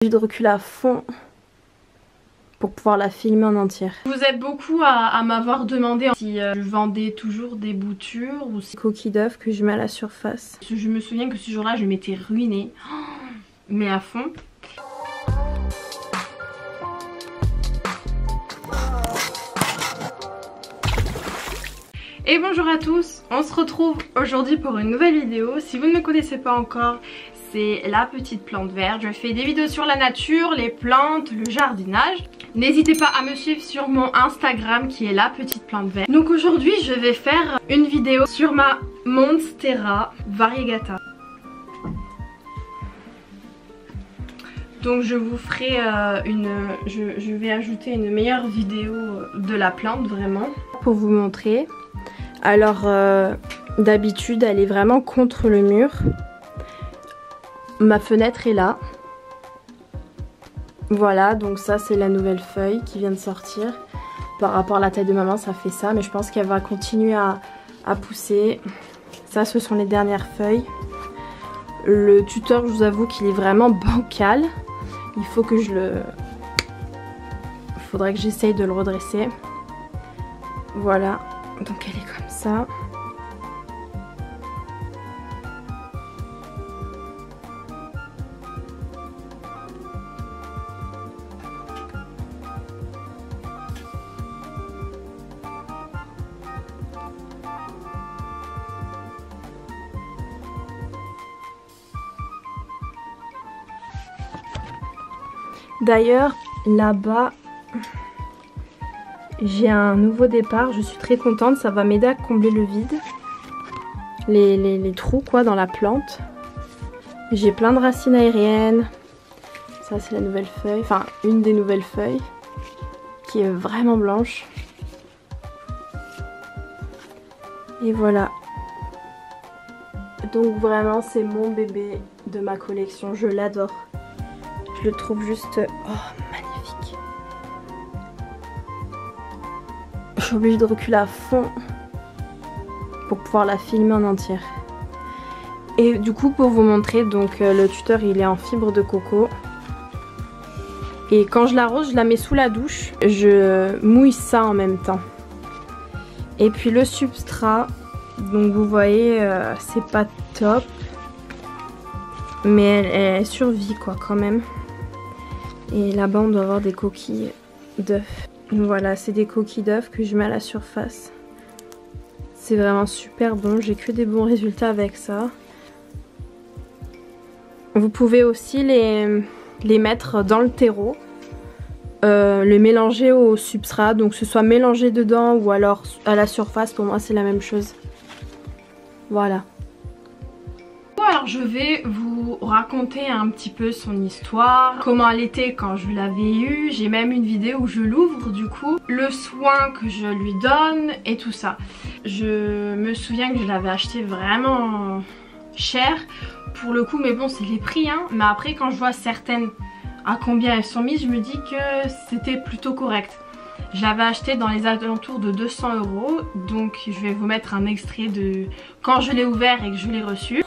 J'ai de recul à fond pour pouvoir la filmer en entière. Vous êtes beaucoup à m'avoir demandé si je vendais toujours des boutures ou si... Coquilles d'œufs que je mets à la surface. Je me souviens que ce jour-là je m'étais ruinée, mais à fond. Et bonjour à tous, on se retrouve aujourd'hui pour une nouvelle vidéo. Si vous ne me connaissez pas encore, c'est la petite plante verte. Je fais des vidéos sur la nature, les plantes, le jardinage. N'hésitez pas à me suivre sur mon Instagram qui est la petite plante verte. Donc aujourd'hui je vais faire une vidéo sur ma Monstera variegata. Donc je vous ferai je vais ajouter une meilleure vidéo de la plante vraiment. Pour vous montrer. Alors d'habitude elle est vraiment contre le mur. Ma fenêtre est là. Voilà, donc ça c'est la nouvelle feuille qui vient de sortir. Par rapport à la taille de maman ça fait ça, mais je pense qu'elle va continuer à pousser. Ça ce sont les dernières feuilles. Le tuteur, je vous avoue qu'il est vraiment bancal. Il faut que faudrait que j'essaye de le redresser. Voilà, donc elle est comme ça. D'ailleurs, là-bas, j'ai un nouveau départ. Je suis très contente. Ça va m'aider à combler le vide. Les trous quoi dans la plante. J'ai plein de racines aériennes. Ça, c'est la nouvelle feuille. Enfin, une des nouvelles feuilles. Qui est vraiment blanche. Et voilà. Donc vraiment, c'est mon bébé de ma collection. Je l'adore. Je le trouve juste... Oh, magnifique. Je suis obligée de reculer à fond pour pouvoir la filmer en entière. Et du coup, pour vous montrer, donc le tuteur, il est en fibre de coco. Et quand je l'arrose, je la mets sous la douche. Je mouille ça en même temps. Et puis le substrat, donc vous voyez, c'est pas top. Mais elle survit quoi quand même. Et là-bas on doit avoir des coquilles d'œufs. Voilà, c'est des coquilles d'œufs que je mets à la surface. C'est vraiment super bon, j'ai que des bons résultats avec ça. Vous pouvez aussi les mettre dans le terreau. Les mélanger au substrat, donc que ce soit mélangé dedans ou alors à la surface, pour moi c'est la même chose. Voilà. Alors je vais vous raconter un petit peu son histoire, comment elle était quand je l'avais eue. J'ai même une vidéo où je l'ouvre du coup, le soin que je lui donne et tout ça. Je me souviens que je l'avais acheté vraiment cher pour le coup, mais bon c'est les prix hein. Mais après quand je vois certaines à combien elles sont mises, je me dis que c'était plutôt correct. Je l'avais acheté dans les alentours de 200 €, donc je vais vous mettre un extrait de quand je l'ai ouvert et que je l'ai reçu.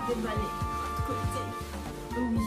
Déballer de côté. Oui.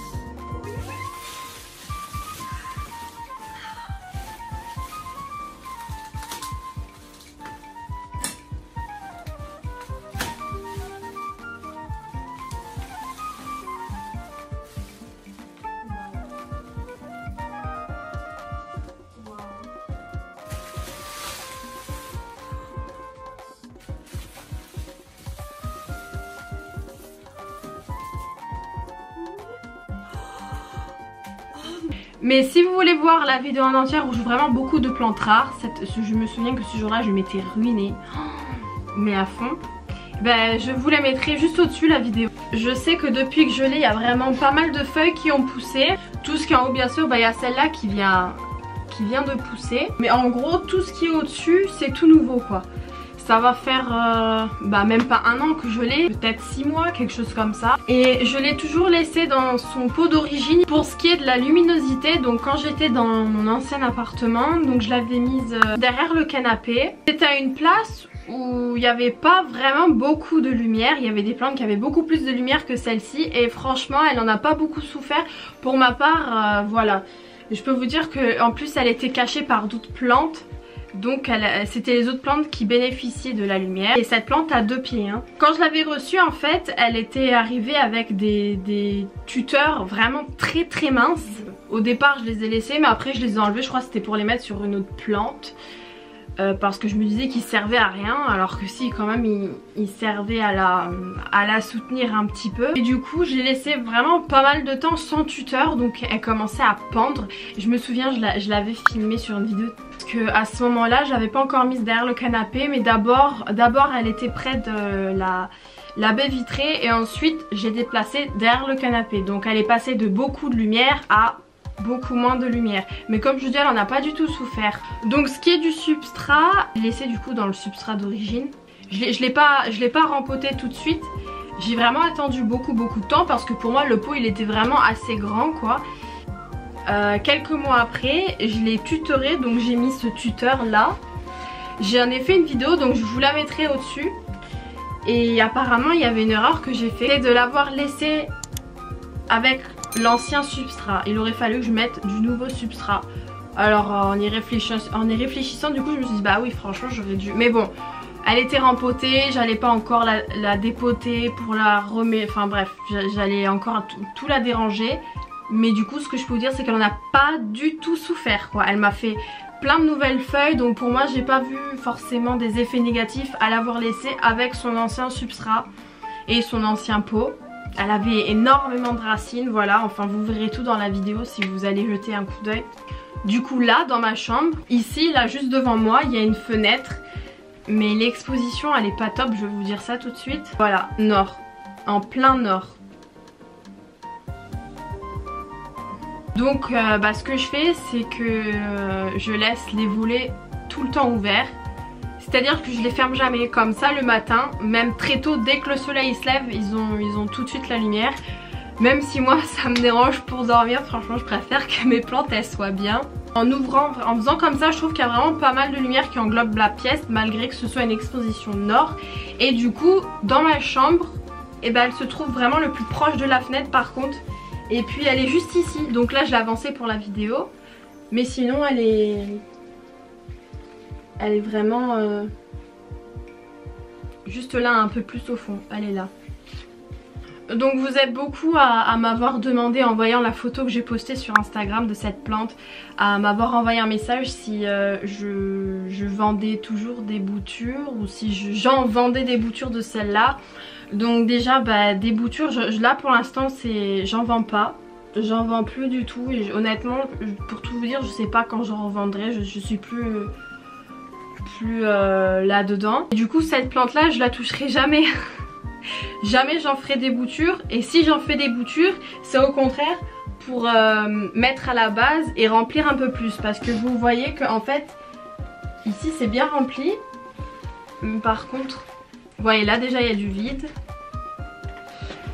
Mais si vous voulez voir la vidéo en entière où je joue vraiment beaucoup de plantes rares, je me souviens que ce jour-là je m'étais ruinée, mais à fond. Ben, je vous la mettrai juste au-dessus la vidéo. Je sais que depuis que je l'ai, il y a vraiment pas mal de feuilles qui ont poussé. Tout ce qui est en haut, bien sûr, il y a celle-là qui vient de pousser. Mais en gros, tout ce qui est au-dessus, c'est tout nouveau quoi. Ça va faire même pas un an que je l'ai, peut-être 6 mois, quelque chose comme ça. Et je l'ai toujours laissé dans son pot d'origine. Pour ce qui est de la luminosité, donc quand j'étais dans mon ancien appartement, donc je l'avais mise derrière le canapé. C'était à une place où il n'y avait pas vraiment beaucoup de lumière. Il y avait des plantes qui avaient beaucoup plus de lumière que celle-ci. Et franchement, elle en a pas beaucoup souffert. Pour ma part, voilà. Je peux vous dire qu'en plus, elle était cachée par d'autres plantes. Donc c'était les autres plantes qui bénéficiaient de la lumière. Et cette plante a 2 pieds. Hein. Quand je l'avais reçue, en fait, elle était arrivée avec des tuteurs vraiment très très minces. Au départ, je les ai laissés, mais après je les ai enlevés. Je crois que c'était pour les mettre sur une autre plante. Parce que je me disais qu'ils servaient à rien, alors que si, quand même ils servaient à la soutenir un petit peu. Et du coup j'ai laissé vraiment pas mal de temps sans tuteur, donc elle commençait à pendre. Et je me souviens, je l'avais filmée sur une vidéo, parce que à ce moment là je l'avais pas encore mise derrière le canapé, mais d'abord elle était près de la baie vitrée, et ensuite j'ai déplacé derrière le canapé. Donc elle est passée de beaucoup de lumière à beaucoup moins de lumière, mais comme je vous dis, elle en a pas du tout souffert. Donc ce qui est du substrat, je l'ai laissé du coup dans le substrat d'origine. Je l'ai pas rempoté tout de suite. J'ai vraiment attendu beaucoup de temps, parce que pour moi le pot il était vraiment assez grand quoi. Quelques mois après je l'ai tutoré, donc j'ai mis ce tuteur là. J'en ai fait une vidéo, donc je vous la mettrai au dessus. Et apparemment il y avait une erreur que j'ai fait, c'est de l'avoir laissé avec l'ancien substrat. Il aurait fallu que je mette du nouveau substrat. Alors en y réfléchissant, du coup je me suis dit bah oui, franchement j'aurais dû. Mais bon, elle était rempotée, j'allais pas encore la dépoter pour la remettre. Enfin bref, j'allais encore tout la déranger. Mais du coup ce que je peux vous dire, c'est qu'elle en a pas du tout souffert quoi. Elle m'a fait plein de nouvelles feuilles, donc pour moi j'ai pas vu forcément des effets négatifs à l'avoir laissée avec son ancien substrat et son ancien pot. Elle avait énormément de racines, voilà, enfin vous verrez tout dans la vidéo si vous allez jeter un coup d'œil. Du coup là, dans ma chambre, ici, là juste devant moi, il y a une fenêtre. Mais l'exposition, elle est pas top, je vais vous dire ça tout de suite. Voilà, nord, en plein nord. Donc ce que je fais, c'est que je laisse les volets tout le temps ouverts. C'est-à-dire que je les ferme jamais, comme ça le matin, même très tôt, dès que le soleil se lève, ils ont tout de suite la lumière. Même si moi ça me dérange pour dormir, franchement je préfère que mes plantes elles soient bien. En faisant comme ça, je trouve qu'il y a vraiment pas mal de lumière qui englobe la pièce, malgré que ce soit une exposition nord. Et du coup, dans ma chambre, elle se trouve vraiment le plus proche de la fenêtre par contre. Et puis elle est juste ici, donc là je l'ai avancée pour la vidéo. Mais sinon elle est vraiment juste là, un peu plus au fond, elle est là. Donc vous êtes beaucoup à m'avoir demandé, en voyant la photo que j'ai postée sur Instagram de cette plante, à m'avoir envoyé un message si je vendais toujours des boutures, ou si j'en vendais des boutures de celle-là. Donc déjà des boutures, là pour l'instant j'en vends pas. J'en vends plus du tout, et honnêtement pour tout vous dire, je sais pas quand j'en revendrai, je suis plus là dedans. Et du coup cette plante là je la toucherai jamais. Jamais j'en ferai des boutures, et si j'en fais des boutures c'est au contraire pour mettre à la base et remplir un peu plus, parce que vous voyez que en fait ici c'est bien rempli, mais par contre vous voyez là déjà il y a du vide.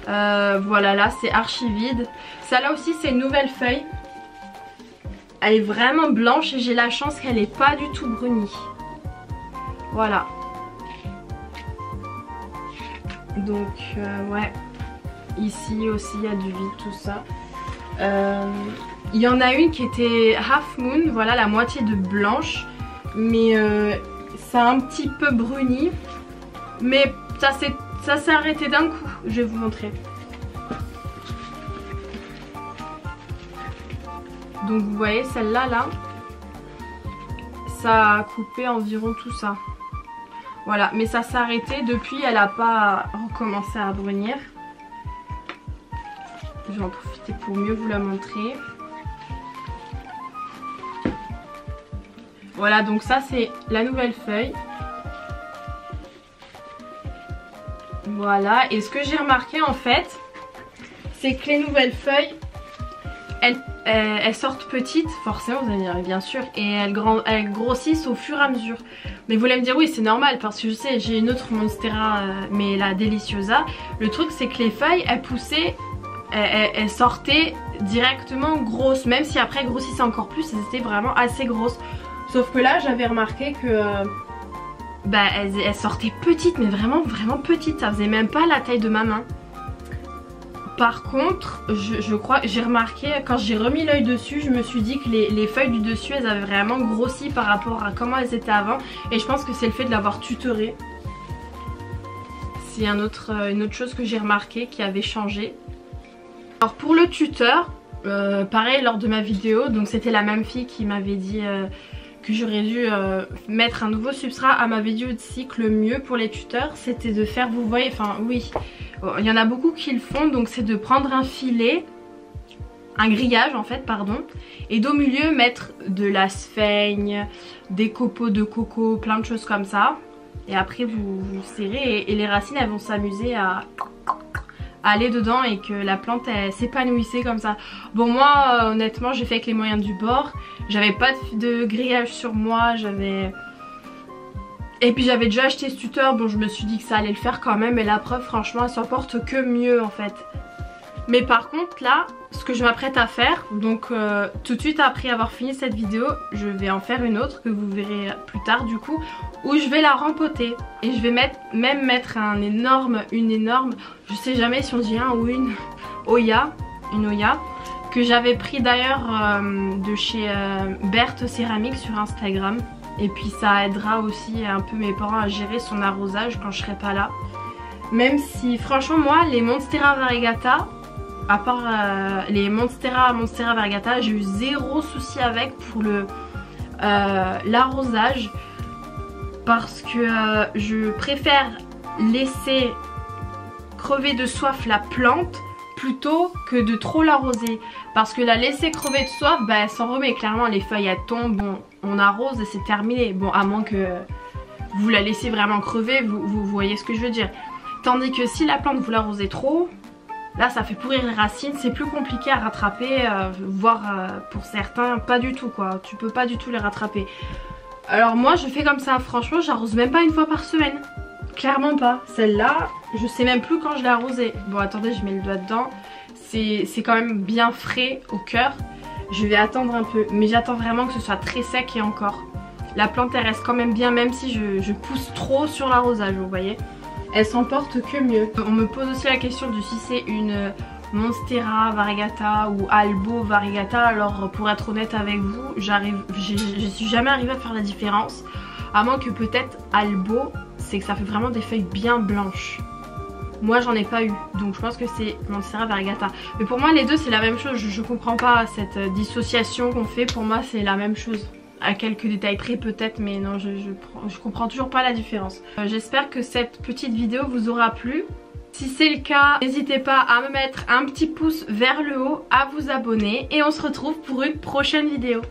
Voilà, là c'est archi vide. Ça là aussi c'est une nouvelle feuille. Elle est vraiment blanche et j'ai la chance qu'elle n'est pas du tout brunie. Voilà. Donc ouais, ici aussi il y a du vide, tout ça. Il y en a une qui était half moon, voilà, la moitié de blanche, mais ça a un petit peu bruni. Mais ça s'est arrêté d'un coup, je vais vous montrer. Donc vous voyez celle-là, là, ça a coupé environ tout ça. Voilà, mais ça s'est arrêté, depuis elle n'a pas recommencé à brunir. Je vais en profiter pour mieux vous la montrer. Voilà, donc ça c'est la nouvelle feuille. Voilà, et ce que j'ai remarqué en fait, c'est que les nouvelles feuilles, elles sortent petites, forcément vous allez dire bien sûr, et elles grossissent au fur et à mesure. Mais vous allez me dire oui c'est normal parce que je sais j'ai une autre Monstera mais la Deliciosa. Le truc c'est que les feuilles elles poussaient, elles sortaient directement grosses, même si après elles grossissaient encore plus, elles étaient vraiment assez grosses. Sauf que là j'avais remarqué que elles sortaient petites, mais vraiment petites, ça faisait même pas la taille de ma main. Par contre, je crois, j'ai remarqué, quand j'ai remis l'œil dessus, je me suis dit que les feuilles du dessus, elles avaient vraiment grossi par rapport à comment elles étaient avant. Et je pense que c'est le fait de l'avoir tutoré. C'est une autre chose que j'ai remarqué qui avait changé. Alors pour le tuteur, pareil lors de ma vidéo, donc c'était la même fille qui m'avait dit que j'aurais dû mettre un nouveau substrat à ma vidéo aussi, que le mieux pour les tuteurs c'était de faire, vous voyez, enfin oui, il y en a beaucoup qui le font, donc c'est de prendre un filet, un grillage en fait pardon, et d'au milieu mettre de la sphaigne, des copeaux de coco, plein de choses comme ça, et après vous serrez et les racines elles vont s'amuser à aller dedans et que la plante elle s'épanouissait comme ça. Bon moi honnêtement j'ai fait avec les moyens du bord, j'avais pas de grillage sur moi, et puis j'avais déjà acheté ce tuteur, bon je me suis dit que ça allait le faire quand même, et la preuve franchement elle s'en porte que mieux en fait. Mais par contre là, ce que je m'apprête à faire, donc tout de suite après avoir fini cette vidéo, je vais en faire une autre que vous verrez plus tard du coup, où je vais la rempoter. Et je vais même mettre une énorme, je sais jamais si on dit un ou une Oya, que j'avais pris d'ailleurs de chez Berthe Céramique sur Instagram. Et puis ça aidera aussi un peu mes parents à gérer son arrosage quand je serai pas là. Même si franchement moi les Monstera Variegata, à part les Monstera Variegata, j'ai eu zéro souci avec pour l'arrosage, parce que je préfère laisser crever de soif la plante plutôt que de trop l'arroser, parce que la laisser crever de soif, elle s'en remet clairement, les feuilles elles tombent, bon, on arrose et c'est terminé, bon à moins que vous la laissez vraiment crever, vous voyez ce que je veux dire. Tandis que si la plante vous l'arrosez trop, là ça fait pourrir les racines, c'est plus compliqué à rattraper, voire pour certains pas du tout quoi, tu peux pas du tout les rattraper. Alors moi je fais comme ça, franchement j'arrose même pas une fois par semaine, clairement pas. Celle-là je sais même plus quand je l'ai arrosée. Bon attendez, je mets le doigt dedans, c'est quand même bien frais au cœur. Je vais attendre un peu, mais j'attends vraiment que ce soit très sec. Et encore, la plante elle reste quand même bien, même si je pousse trop sur l'arrosage, vous voyez. Elle s'en porte que mieux. On me pose aussi la question de si c'est une Monstera Variegata ou Albo Variegata. Alors pour être honnête avec vous, je suis jamais arrivée à faire la différence. À moins que peut-être Albo, c'est que ça fait vraiment des feuilles bien blanches. Moi j'en ai pas eu, donc je pense que c'est Monstera Variegata. Mais pour moi les deux c'est la même chose, je comprends pas cette dissociation qu'on fait, pour moi c'est la même chose. À quelques détails près peut-être, mais non je comprends toujours pas la différence. J'espère que cette petite vidéo vous aura plu. Si c'est le cas, n'hésitez pas à me mettre un petit pouce vers le haut, à vous abonner, et on se retrouve pour une prochaine vidéo.